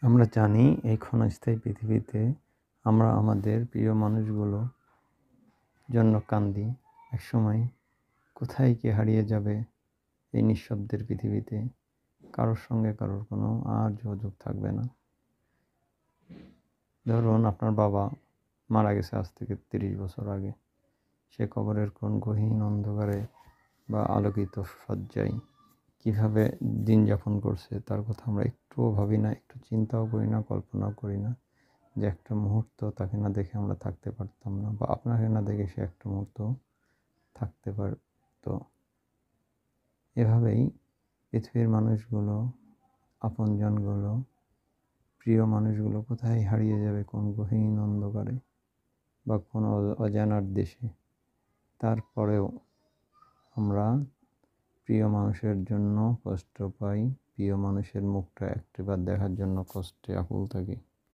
আমরা জানি এই ক্ষণস্থায়ী পৃথিবীতে আমরা আমাদের প্রিয় মানুষগুলো জন্য কান্দি। একসময় কোথায় কে হারিয়ে যাবে এই নিঃশব্দের পৃথিবীতে। কারোর সঙ্গে কারোর কোনো আর যোগাযোগ থাকবে না। ধরুন আপনার বাবা মারা গেছে আজ থেকে 30 বছর আগে। সে কবরের কোন গহীন অন্ধকারে বা আলোকিত শয্যায় কীভাবে দিন যাপন করছে তার কথা আমরা একটুও ভাবি না, একটু চিন্তাও করি না, কল্পনাও করি না যে একটা মুহূর্ত তাকে না দেখে আমরা থাকতে পারতাম না, বা আপনাকে না দেখে সে একটা মুহূর্ত থাকতে পারত। এভাবেই পৃথিবীর মানুষগুলো, আপনজনগুলো, প্রিয় মানুষগুলো কোথায় হারিয়ে যাবে কোন গহীন অন্ধকারে বা কোন অজানার দেশে। তারপরেও আমরা প্রিয় মানুষের জন্য কষ্ট পাই, প্রিয় মানুষের মুখটা একটিবার দেখার জন্য কষ্টে আকুল থাকি।